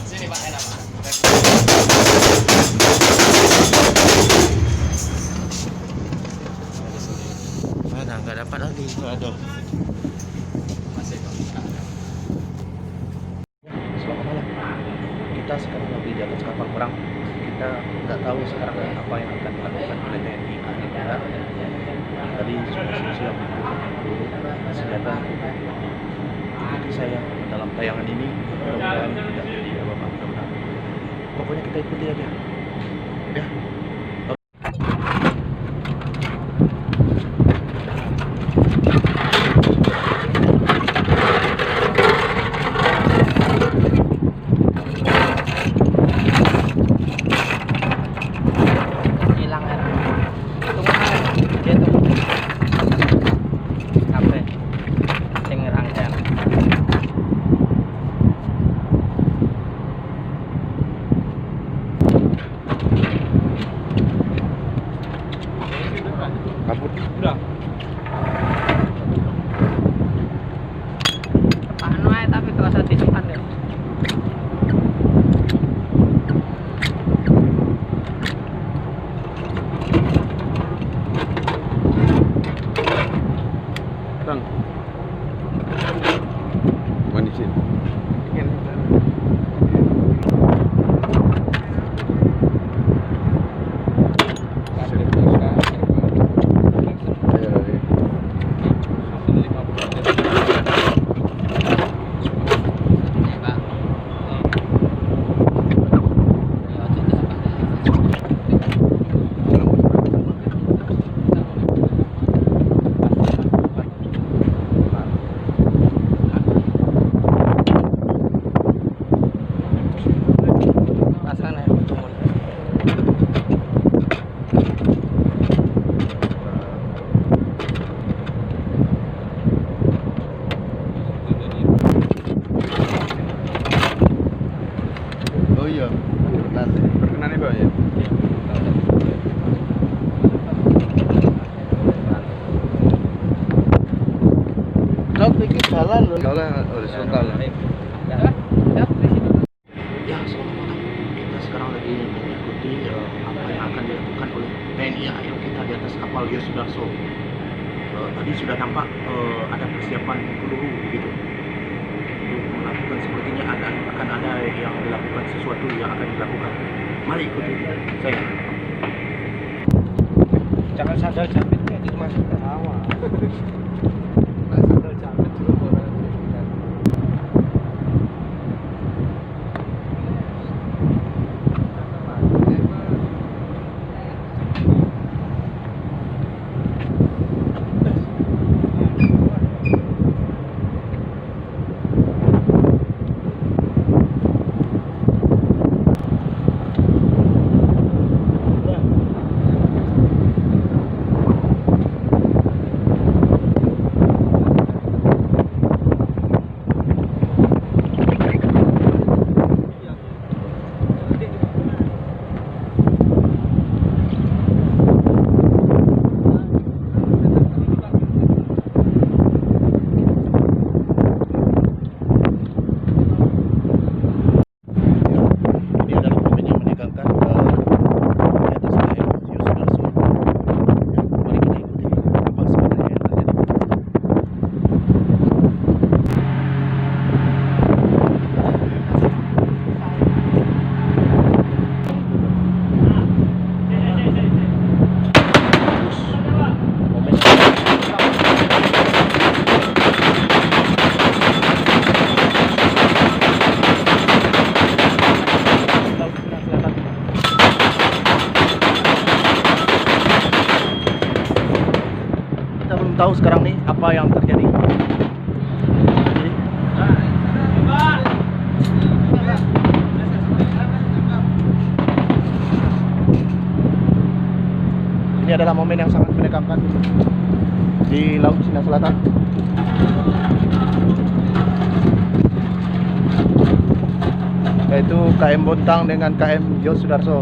Sini Pak, enak Pak. Mana nggak dapat lagi, nggak ada. Masih Pak. Selamat malam. Kita sekarang lagi di atas kapal perang. Kita nggak tahu sekarang apa yang akan dilakukan oleh TNI AL kita. Tadi sudah siap senjata. Ikuti saya dalam tayangan ini. Mudah-mudahan tidak jadi apa-apa. Mudah-mudahan. Pokoknya kita ikuti aja. Ya. Hilang ya. Tunggu dia tunggu. Sampai sing rangkaian. Kabut. Udah. Anu ae tapi gak usah disimpan deh. Bang. Manisin. Pasangan air tumur. Oh iya, perkenan Pak ya. Kau pikir jalan loh. Jalan horizontal. Ya, selamat malam. Kita sekarang lagi mengikuti apa yang akan dilakukan oleh TNI AL kita di atas kapal Yosudarso. Tadi sudah nampak ada persiapan peluru gitu. Untuk melakukan sepertinya akan ada yang dilakukan, sesuatu yang akan dilakukan. Mari ikuti saya. Jangan sandal jepitnya dimasuk ke awal. Sandal jepit dulu boleh. Ini adalah momen yang menegangkan di atas KM Yosudarso. Ya, mari kita ikuti apa sebenarnya yang terjadi. Kita belum tahu sekarang nih apa yang terjadi. Jadi, ini adalah momen yang sangat menegangkan di Laut Cina Selatan. Yaitu KM Bontang dengan KM Yosudarso.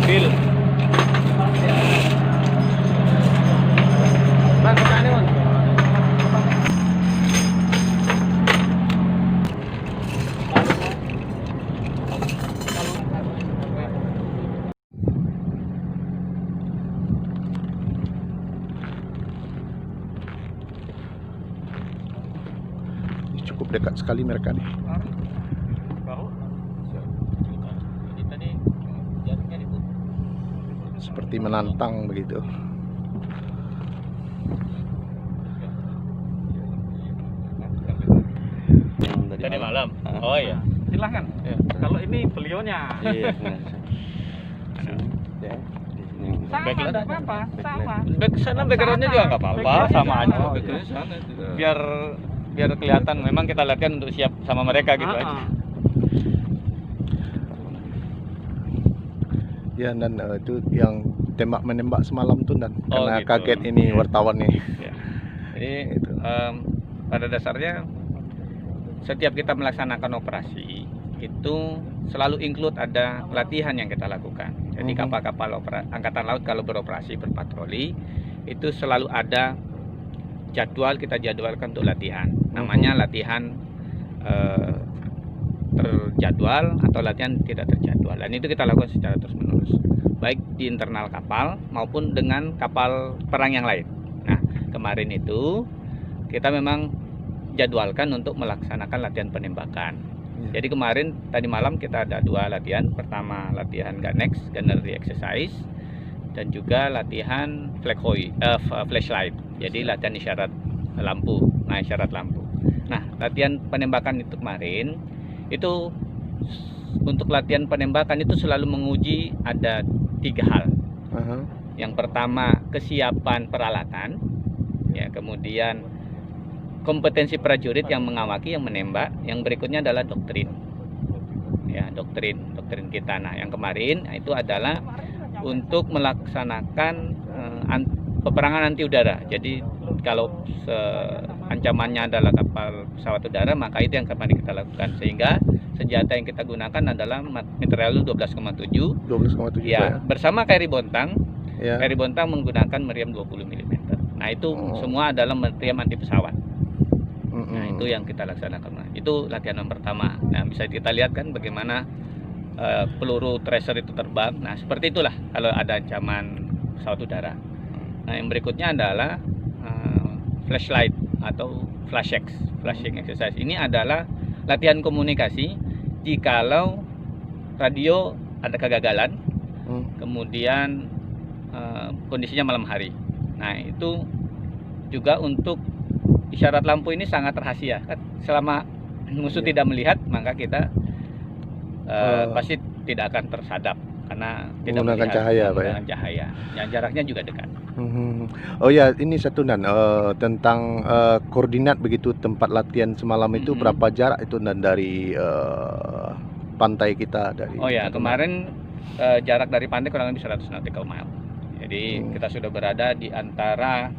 Bil. Bang, kemana, Bang? Cukup dekat sekali mereka nih. Seperti menantang begitu. Tadi malam. Oh iya. Silahkan. Ya. Kalau ini beliaunya. Iya. Sama, enggak apa-apa. Sama. Back sana backgroundnya juga nggak apa-apa, sama aja. Backgroundnya sana juga. Biar kelihatan memang kita latihan untuk siap sama mereka gitu aja. Ya, dan itu yang tembak menembak semalam tuh, dan Oh, karena gitu. kaget ini wartawan nih. Ya. Jadi Gitu. pada dasarnya setiap kita melaksanakan operasi itu selalu include ada latihan yang kita lakukan. Jadi kapal-kapal angkatan laut kalau beroperasi berpatroli itu selalu ada jadwal, kita jadwalkan untuk latihan. Namanya latihan terjadwal atau latihan tidak terjadwal. Dan itu kita lakukan secara terus-menerus, baik di internal kapal maupun dengan kapal perang yang lain. Nah, kemarin itu kita memang jadwalkan untuk melaksanakan latihan penembakan. Jadi kemarin tadi malam kita ada 2 latihan. Pertama latihan GANEX, gunnery exercise, dan juga latihan flashlight. Jadi latihan isyarat lampu. Nah, isyarat lampu. Nah, latihan penembakan itu kemarin itu untuk latihan penembakan itu selalu menguji ada 3 hal. Yang pertama kesiapan peralatan, ya, kemudian kompetensi prajurit yang mengawaki, yang menembak. Yang berikutnya adalah doktrin, ya, doktrin kita. Nah, yang kemarin itu adalah untuk melaksanakan peperangan anti udara. Jadi kalau ancamannya adalah kapal pesawat udara, maka itu yang kemarin kita lakukan. Sehingga senjata yang kita gunakan adalah material 12,7. 12,7 ya, bersama KRI Bontang. Ya. KRI Bontang menggunakan meriam 20 mm. Nah, itu semua adalah meriam anti pesawat. Nah, itu yang kita laksanakan. Itu latihan yang pertama. Nah, bisa kita lihat kan bagaimana peluru tracer itu terbang. Nah, seperti itulah kalau ada ancaman pesawat udara. Nah, yang berikutnya adalah flashlight atau flashing exercise. Ini adalah latihan komunikasi jikalau radio ada kegagalan, kemudian kondisinya malam hari. Nah, itu juga untuk isyarat lampu ini sangat rahasia kan. Selama musuh tidak melihat, maka kita pasti tidak akan tersadap karena tidak menggunakan melihat, cahaya, Pak, ya? menggunakan cahaya. Yang jaraknya juga dekat. Oh ya, ini satu, dan tentang koordinat begitu tempat latihan semalam itu berapa jarak itu, dan dari pantai kita dari. Oh ya, kemarin jarak dari pantai kurang lebih 100 nautical mile. Jadi kita sudah berada di antara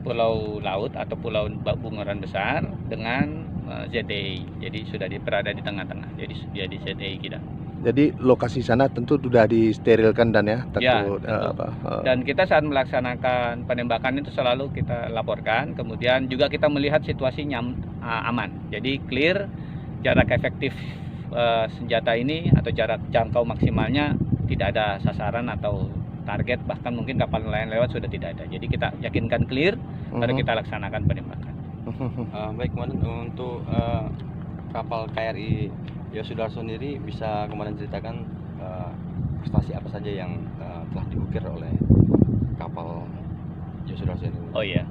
pulau laut atau pulau bunguran besar dengan ZTI. Jadi sudah berada di tengah-tengah. Jadi ZTI kita. Jadi lokasi sana tentu sudah disterilkan, dan ya, takut Dan kita saat melaksanakan penembakan itu selalu kita laporkan. Kemudian juga kita melihat situasinya aman. Jadi clear, jarak efektif senjata ini atau jarak jangkau maksimalnya tidak ada sasaran atau target, bahkan mungkin kapal nelayan lewat sudah tidak ada. Jadi kita yakinkan clear, baru kita laksanakan penembakan. Baik, kemarin untuk kapal KRI Yosudarso sendiri bisa kemarin ceritakan prestasi apa saja yang telah diukir oleh kapal Yosudarso ini? Oh iya.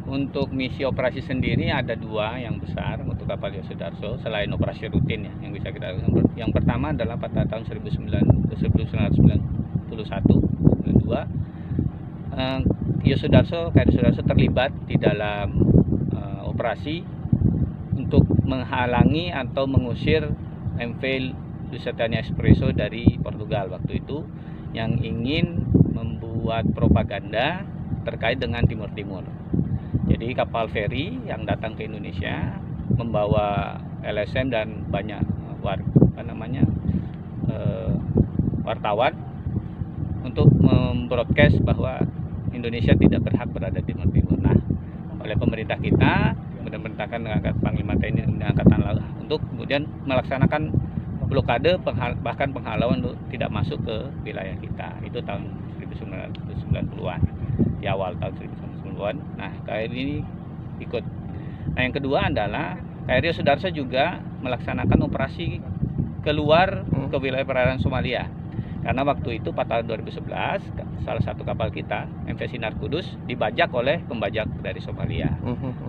Untuk misi operasi sendiri ada 2 yang besar untuk kapal Yosudarso selain operasi rutin ya yang bisa kita lakukan. Yang pertama adalah pada tahun 1991, 92 Yosudarso terlibat di dalam operasi untuk menghalangi atau mengusir MV Lusitania Expresso dari Portugal waktu itu, yang ingin membuat propaganda terkait dengan Timur Timur. Jadi kapal feri yang datang ke Indonesia membawa LSM dan banyak wartawan untuk membroadcast bahwa Indonesia tidak berhak berada di Timur Timur. Nah, oleh pemerintah kita memerintahkan Panglima TNI dan Angkatan Laut untuk kemudian melaksanakan blokade bahkan penghalauan untuk tidak masuk ke wilayah kita. Itu tahun 1990-an, di awal tahun 1990-an. Nah, KRI ini ikut. Nah, yang kedua adalah KRI Sudarso juga melaksanakan operasi keluar ke wilayah perairan Somalia. Karena waktu itu pada tahun 2011 salah satu kapal kita MV Sinar Kudus dibajak oleh pembajak dari Somalia.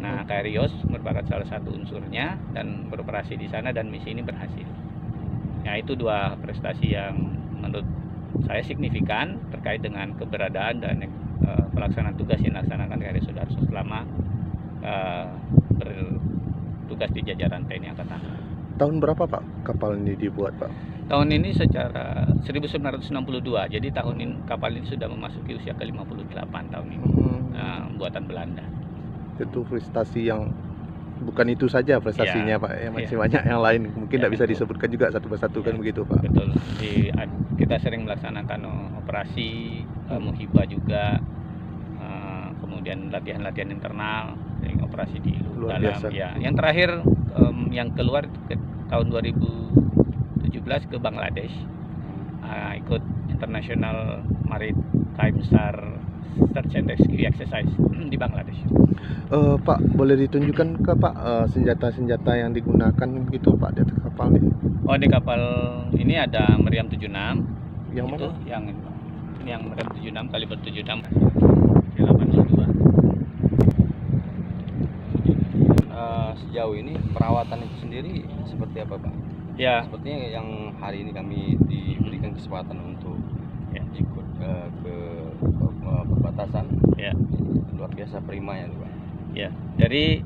Nah, KRI Yos merupakan salah satu unsurnya dan beroperasi di sana dan misi ini berhasil. Nah, itu dua prestasi yang menurut saya signifikan terkait dengan keberadaan dan pelaksanaan tugas yang dilaksanakan KRI Sudarso selama bertugas di jajaran TNI Angkatan Laut. Tahun berapa Pak kapal ini dibuat Pak? Tahun ini secara 1962, jadi tahun ini kapal ini sudah memasuki usia ke-58 tahun ini. Buatan Belanda. Itu prestasi yang bukan itu saja prestasinya Pak, ya, masih banyak yang lain. Mungkin tidak bisa disebutkan juga satu persatu kan begitu Pak. Betul. Kita sering melaksanakan operasi muhibah juga, kemudian latihan-latihan internal, operasi di Luar dalam. biasa. Ya, yang terakhir yang keluar ke tahun 2017 ke Bangladesh, ikut International Maritime Search and Rescue Exercise di Bangladesh. Pak, boleh ditunjukkan ke Pak senjata-senjata yang digunakan gitu Pak di atas kapal ini? Oh, di kapal ini ada Meriam 76. Yang Itu mana? yang Meriam 76 kaliber 76 802. Sejauh ini perawatan itu sendiri seperti apa Pak? Ya, Sepertinya yang hari ini kami diberikan kesempatan untuk ikut ke perbatasan. ya. Luar biasa primanya Pak. Ya, jadi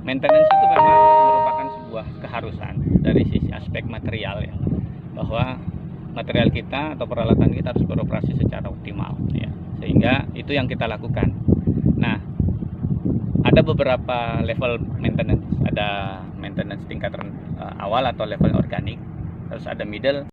maintenance itu memang merupakan sebuah keharusan dari sisi aspek material ya, bahwa material kita atau peralatan kita harus beroperasi secara optimal ya, sehingga itu yang kita lakukan. Nah, ada beberapa level maintenance, ada maintenance tingkat awal atau level organik, terus ada middle,